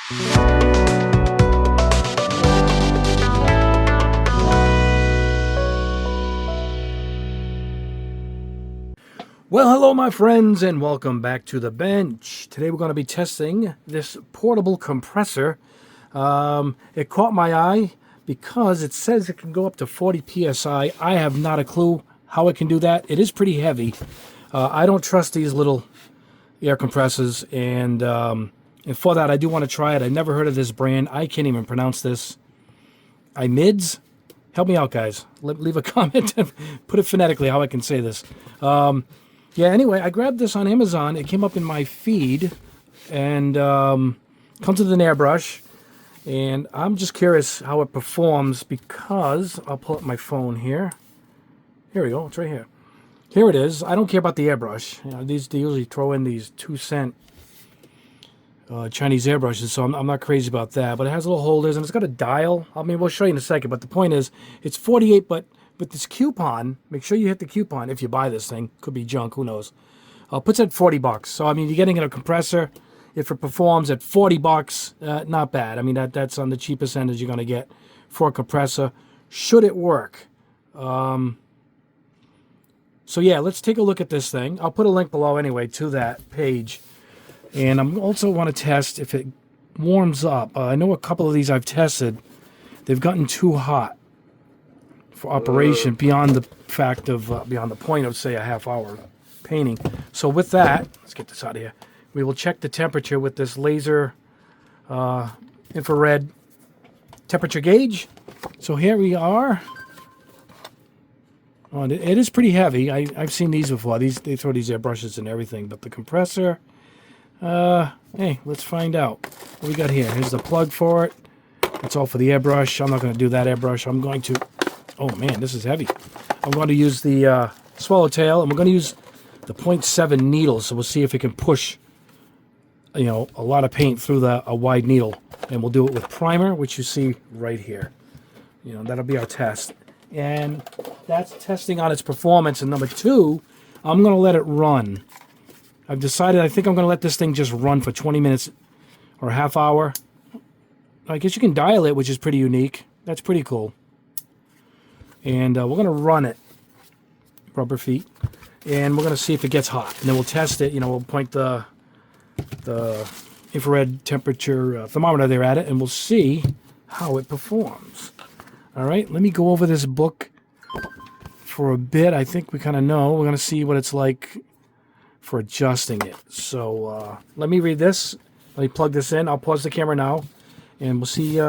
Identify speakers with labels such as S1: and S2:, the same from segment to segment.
S1: Well, hello my friends, and welcome back to the bench. Today we're going to be testing this portable compressor. It caught my eye because it says it can go up to 40 psi. I have not a clue how it can do that. It is pretty heavy. I don't trust these little air compressors, and for that I do want to try it. I've never heard of this brand. I can't even pronounce this. Imids? Help me out, guys. Leave a comment and put it phonetically how I can say this. Yeah, anyway, I grabbed this on Amazon. It came up in my feed, and comes with an airbrush. And I'm just curious how it performs because I'll pull up my phone here. Here we go. It's right here. Here it is. I don't care about the airbrush. You know, they usually throw in these 2-cent Chinese airbrushes, so I'm not crazy about that. But it has little holders, and it's got a dial. I mean, we'll show you in a second. But the point is, it's 48, but with this coupon, make sure you hit the coupon if you buy this thing. Could be junk, who knows. Puts it at 40 bucks. So, I mean, you're getting a compressor. If it performs at 40 bucks, not bad. I mean, that's on the cheapest end as you're going to get for a compressor. Should it work? So, yeah, let's take a look at this thing. I'll put a link below anyway to that page. And I also want to test if it warms up. I know a couple of these I've tested. They've gotten too hot for operation beyond the fact of beyond the point of, say, a half-hour painting. So with that, let's get this out of here. We will check the temperature with this laser infrared temperature gauge. So here we are. Oh, it is pretty heavy. I've seen these before. They throw these airbrushes and everything, but the compressor. Hey, let's find out what we got here. Here's the plug for it. It's all for the airbrush. I'm not going to do that airbrush. I'm going to. Oh man, this is heavy. I'm going to use the swallowtail, and we're going to use the 0.7 needle. So we'll see if it can push, you know, a lot of paint through a wide needle. And we'll do it with primer, which you see right here. You know, that'll be our test. And that's testing on its performance. And number two, I'm going to let it run. I've decided I think I'm going to let this thing just run for 20 minutes or a half hour. I guess you can dial it, which is pretty unique. That's pretty cool. And we're going to run it, rubber feet, and we're going to see if it gets hot. And then we'll test it. You know, we'll point the infrared temperature thermometer there at it, and we'll see how it performs. All right, let me go over this book for a bit. I think we kind of know. We're going to see what it's like for adjusting it. So let me read this. Let me plug this in. I'll pause the camera now, and we'll see.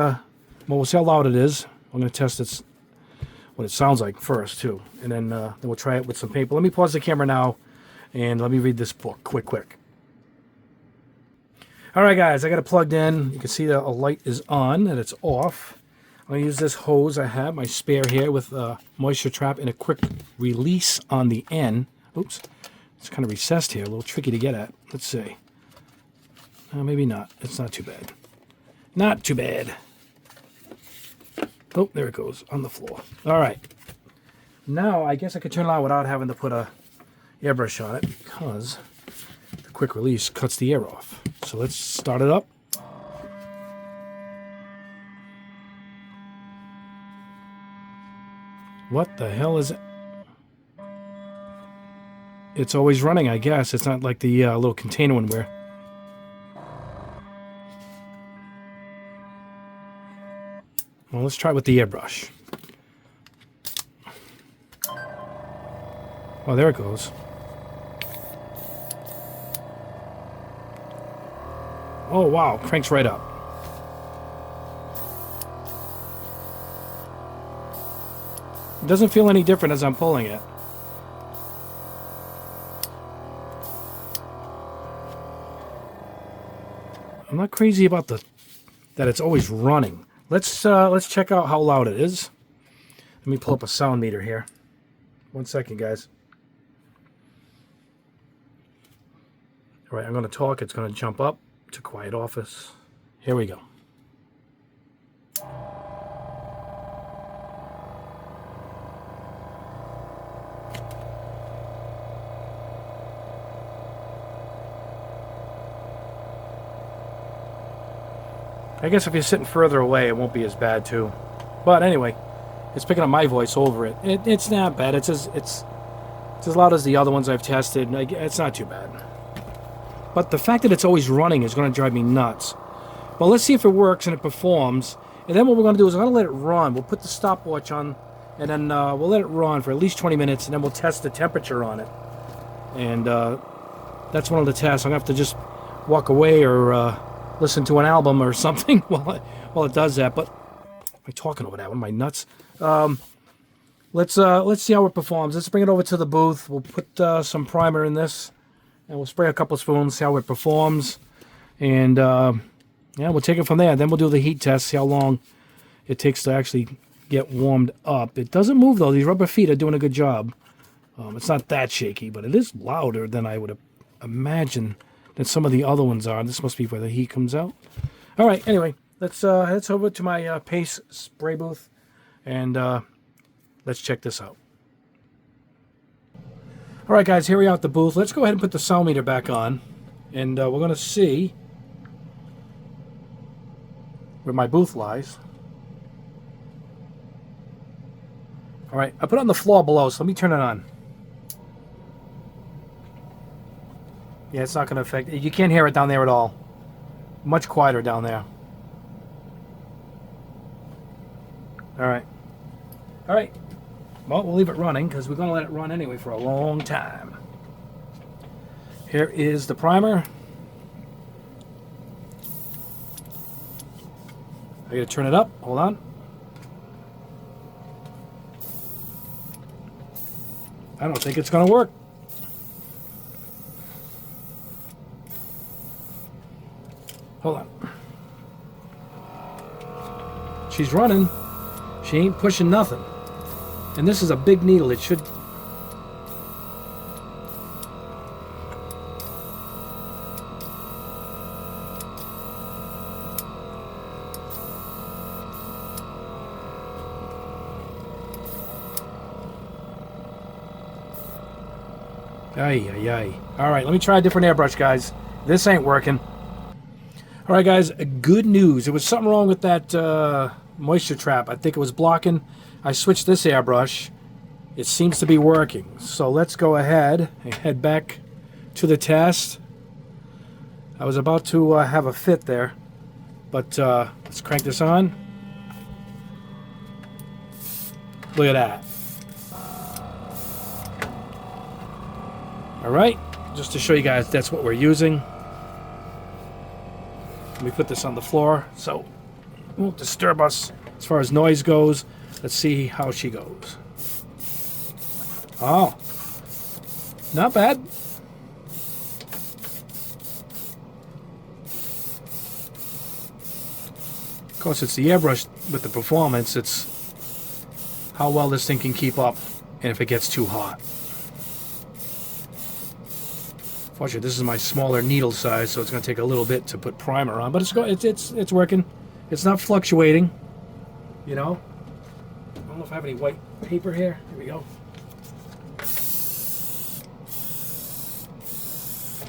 S1: We'll see how loud it is. I'm going to test its what it sounds like first too, and then we'll try it with some paper. Let me pause the camera now, and let me read this book quick. All right, guys, I got it plugged in. You can see that a light is on and it's off. I'm going to use this hose I have, my spare here, with a moisture trap and a quick release on the end. Oops, it's kind of recessed here, a little tricky to get at. Let's see. Maybe not. It's not too bad. Not too bad. Oh, there it goes, on the floor. All right. Now, I guess I could turn it on without having to put a airbrush on it because the quick release cuts the air off. So let's start it up. What the hell is it? It's always running, I guess. It's not like the little container one where... Well, let's try with the airbrush. Oh, there it goes. Oh, wow. Cranks right up. It doesn't feel any different as I'm pulling it. I'm not crazy about that it's always running. Let's check out how loud it is. Let me pull up a sound meter here. 1 second, guys. All right, I'm going to talk. It's going to jump up to quiet office. Here we go. I guess if you're sitting further away, it won't be as bad too. But anyway, it's picking up my voice over it. It's not bad. It's as loud as the other ones I've tested. It's not too bad. But the fact that it's always running is going to drive me nuts. Well, let's see if it works and it performs. And then what we're going to do is I'm going to let it run. We'll put the stopwatch on, and then we'll let it run for at least 20 minutes, and then we'll test the temperature on it. And that's one of the tests. I'm going to have to just walk away or listen to an album or something while it does that. But am I talking over that? What am I, nuts? Let's see how it performs. Let's bring it over to the booth. We'll put some primer in this, and we'll spray a couple spoons, see how it performs. And yeah, we'll take it from there. Then we'll do the heat test, see how long it takes to actually get warmed up. It doesn't move, though. These rubber feet are doing a good job. It's not that shaky, but it is louder than I would imagine that some of the other ones are. This must be where the heat comes out. All right, anyway, let's head over to my Pace spray booth, and let's check this out. All right, guys, here we are at the booth. Let's go ahead and put the sound meter back on, and we're going to see where my booth lies. All right, I put it on the floor below, so let me turn it on. Yeah, it's not going to affect it. You can't hear it down there at all. Much quieter down there. All right. All right. Well, we'll leave it running because we're going to let it run anyway for a long time. Here is the primer. I gotta turn it up. Hold on. I don't think it's gonna work. Hold on. She's running. She ain't pushing nothing. And this is a big needle. It should... Ay, ay, ay. All right, let me try a different airbrush, guys. This ain't working. All right, guys, good news. There was something wrong with that moisture trap. I think it was blocking. I switched this airbrush. It seems to be working. So let's go ahead and head back to the test. I was about to have a fit there, but let's crank this on. Look at that. All right, just to show you guys that's what we're using. Let me put this on the floor so it won't disturb us as far as noise goes. Let's see how she goes. Oh, not bad. Of course, it's the airbrush with the performance. It's how well this thing can keep up and if it gets too hot. Fortunately, this is my smaller needle size, so it's going to take a little bit to put primer on, but it's working. It's not fluctuating, you know. I don't know if I have any white paper here. Here we go.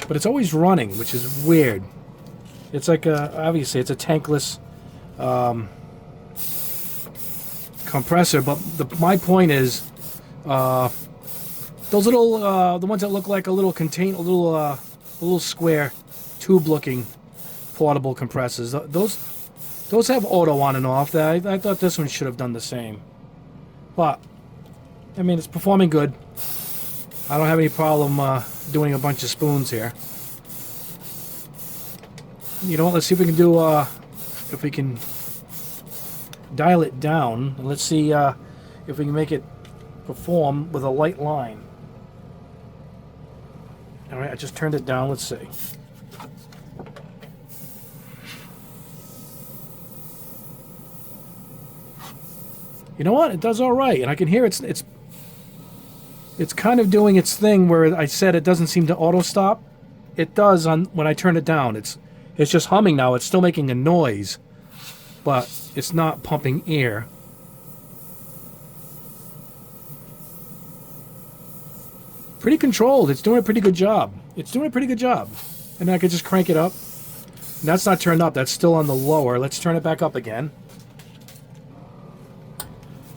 S1: But it's always running, which is weird. It's like obviously it's a tankless compressor, but my point is. Those little, the ones that look like a little a little square tube-looking portable compressors. Those have auto on and off. I thought this one should have done the same. But I mean, it's performing good. I don't have any problem doing a bunch of spoons here. You know what? Let's see if we can do if we can dial it down. Let's see if we can make it perform with a light line. All right, I just turned it down. Let's see. You know what? It does all right, and I can hear it's kind of doing its thing where I said it doesn't seem to auto stop. It does on when I turn it down. It's just humming now. It's still making a noise, but it's not pumping air. Pretty controlled. It's doing a pretty good job. And I could just crank it up. That's not turned up. That's still on the lower. Let's turn it back up again.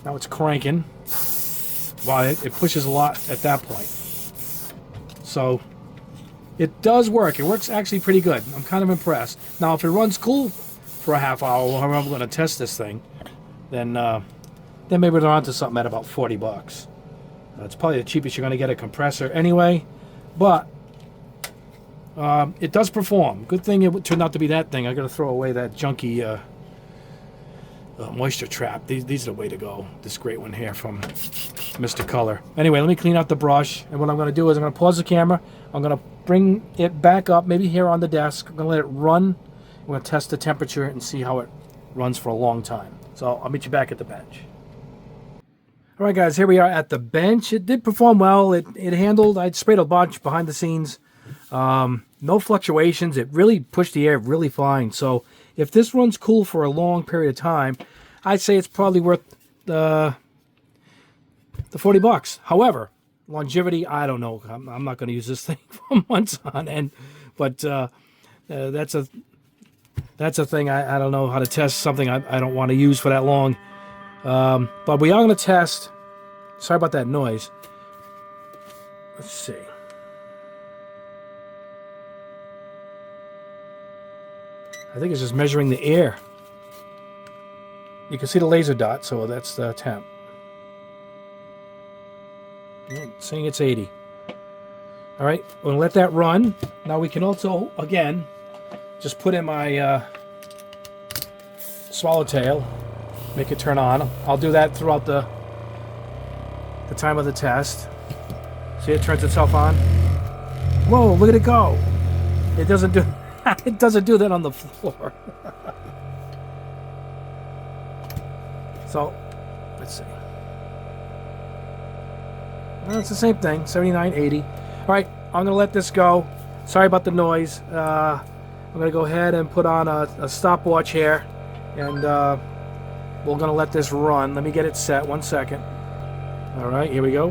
S1: Now it's cranking. Wow, it pushes a lot at that point. So it does work. It works actually pretty good. I'm kind of impressed. Now, if it runs cool for a half hour while I'm going to test this thing, then maybe they're onto something at about $40. It's probably the cheapest you're going to get a compressor anyway, but it does perform. Good thing it turned out to be that thing. I got to throw away that junky moisture trap. These are the way to go. This great one here from Mr. Color. Anyway, let me clean out the brush, and what I'm going to do is I'm going to pause the camera. I'm going to bring it back up, maybe here on the desk. I'm going to let it run. I'm going to test the temperature and see how it runs for a long time. So I'll meet you back at the bench. All right, guys, here we are at the bench. It did perform well. It handled. I'd sprayed a bunch behind the scenes. No fluctuations. It really pushed the air really fine. So if this runs cool for a long period of time, I'd say it's probably worth the $40. However, longevity, I don't know. I'm not going to use this thing for months on end, but that's a thing. I don't know how to test something I don't want to use for that long. But we are going to test. Sorry about that noise. Let's see. I think it's just measuring the air. You can see the laser dot, so that's the temp. It's saying it's 80. All right, we'll let that run. Now we can also, again, just put in my swallowtail, make it turn on. I'll do that throughout the time of the test. See, it turns itself on. Whoa, look at it go. It doesn't do it doesn't do that on the floor. So, let's see. Well, it's the same thing, 79, 80. All right, I'm going to let this go. Sorry about the noise. I'm going to go ahead and put on a stopwatch here, and we're going to let this run. Let me get it set. 1 second. All right, here we go.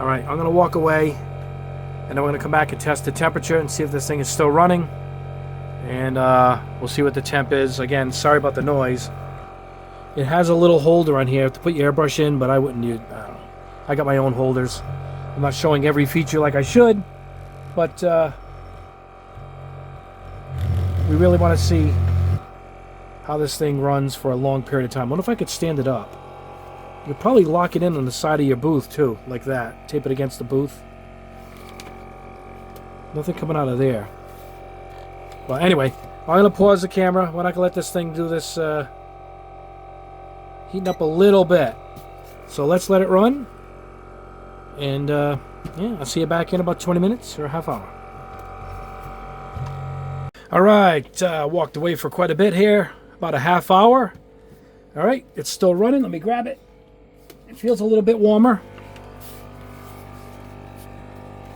S1: All right, I'm going to walk away, and then we're going to come back and test the temperature and see if this thing is still running. And we'll see what the temp is. Again, sorry about the noise. It has a little holder on here to put your airbrush in, but I wouldn't use. I don't know. I got my own holders. I'm not showing every feature like I should, but we really want to see how this thing runs for a long period of time. I wonder if I could stand it up. You could probably lock it in on the side of your booth too, like that. Tape it against the booth. Nothing coming out of there. Well, anyway, I'm going to pause the camera. We're not going to let this thing do this heating up a little bit. So let's let it run. And yeah, I'll see you back in about 20 minutes or a half hour. All right, walked away for quite a bit here, about a half hour. All right, it's still running. Let me grab it. It feels a little bit warmer.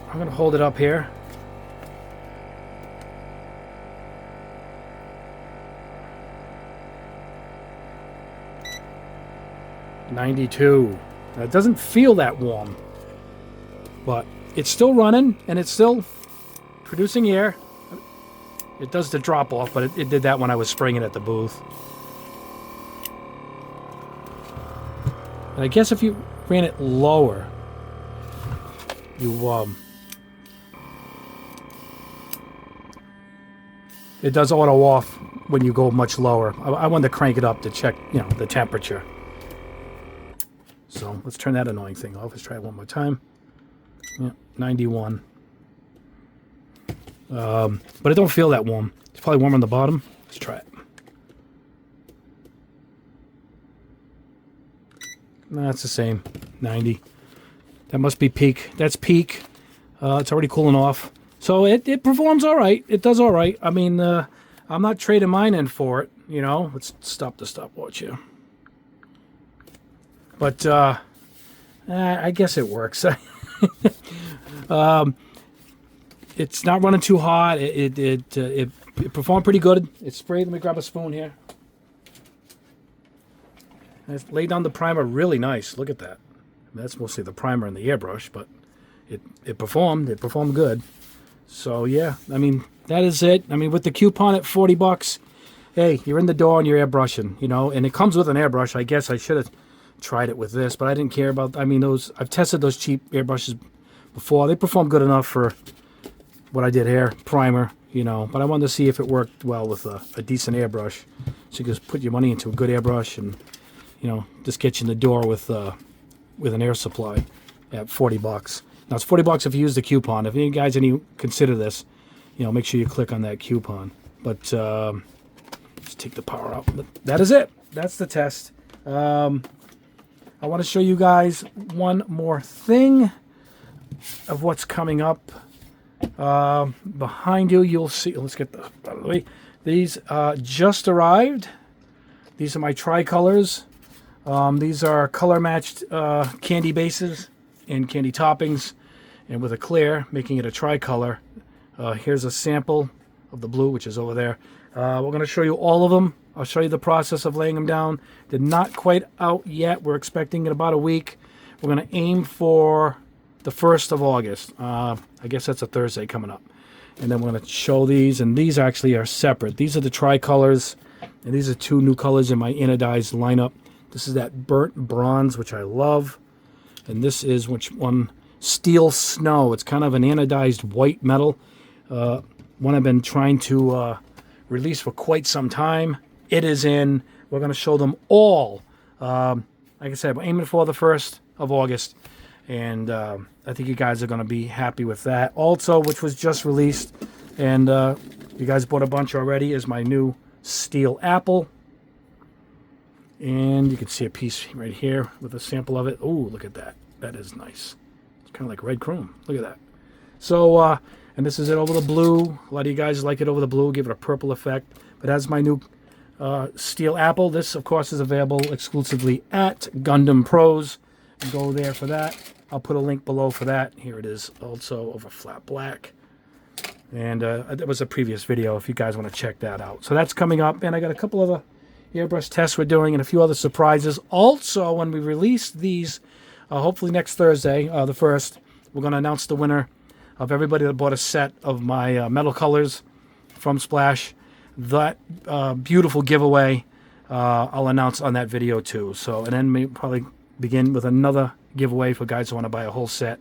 S1: I'm going to hold it up here. $92. Now, it doesn't feel that warm, but it's still running and it's still producing air. It does the drop off, but it did that when I was spraying it at the booth. And I guess if you ran it lower, it does auto off when you go much lower. I wanted to crank it up to check, the temperature. So let's turn that annoying thing off. Let's try it one more time. Yeah, 91. But it don't feel that warm. It's probably warm on the bottom. Let's try it. No, it's the same. 90. That must be peak. That's peak. It's already cooling off. So it performs all right. It does all right. I mean, I'm not trading mine in for it. Let's stop the stopwatch here. But I guess it works. It's not running too hot. It performed pretty good. It's sprayed. Let me grab a spoon here. I laid down the primer really nice. Look at that. That's mostly the primer and the airbrush, but it performed. It performed good. So yeah, I mean, That is it. I mean, with the coupon at 40 bucks, hey, you're in the door and you're airbrushing, you know, and it comes with an airbrush. I guess I should have tried it with this, but I didn't care about, I mean, I've tested those cheap airbrushes before. They perform good enough for what I did here, primer, you know, but I wanted to see if it worked well with a decent airbrush. So you just put your money into a good airbrush and, you know, just get you in the door with an air supply at 40 bucks. Now it's 40 bucks if you use the coupon. If you guys consider this, you know, make sure you click on that coupon. But let's take the power out. But that is it. That's the test. I want to show you guys one more thing of what's coming up. Behind you, you'll see. Let's get the out of the way. These just arrived. These are my tricolors. These are color matched candy bases and candy toppings, and with a clear, making it a tricolor. Here's a sample of the blue, which is over there. We're going to show you all of them. I'll show you the process of laying them down. They're not quite out yet. We're expecting in about a week. We're going to aim for the 1st of August. I guess that's a Thursday coming up. And then we're going to show these, and these actually are separate. These are the tricolors, and these are 2 new colors in my anodized lineup. This is that burnt bronze, which I love. And this is steel snow. It's kind of an anodized white metal. One I've been trying to release for quite some time. It is in. We're going to show them all. Like I said, we're aiming for the 1st of August. And I think you guys are going to be happy with that. Also, which was just released, and you guys bought a bunch already, is my new steel apple. And you can see a piece right here with a sample of it. Oh, look at that. That is nice. It's kind of like red chrome. Look at that. So, and this is it over the blue. A lot of you guys like it over the blue. Give it a purple effect. But that's my new steel apple. This, of course, is available exclusively at Gundam Pros. Go there for that. I'll put a link below for that. Here it is, also over flat black. And that was a previous video if you guys want to check that out. So that's coming up. And I got a couple other airbrush tests we're doing and a few other surprises. Also, when we release these, hopefully next Thursday, the 1st, we're going to announce the winner of everybody that bought a set of my metal colors from Splash. That beautiful giveaway I'll announce on that video too. So, and then we probably begin with another giveaway for guys who want to buy a whole set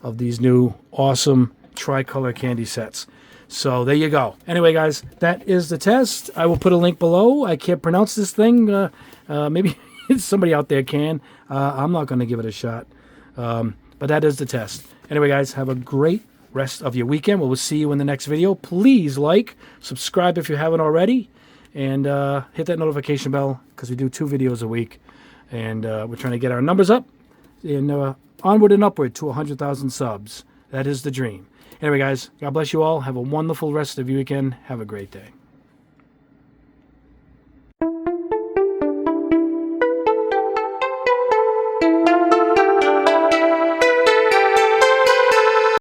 S1: of these new awesome tricolor candy sets. So there you go. Anyway, guys, that is the test. I will put a link below. I can't pronounce this thing. Maybe somebody out there can. I'm not going to give it a shot. But that is the test. Anyway, guys, have a great rest of your weekend. We'll see you in the next video. Please like, subscribe if you haven't already, and hit that notification bell because we do 2 videos a week. And we're trying to get our numbers up and onward and upward to 100,000 subs. That is the dream. Anyway, guys, God bless you all. Have a wonderful rest of your weekend. Have a great day.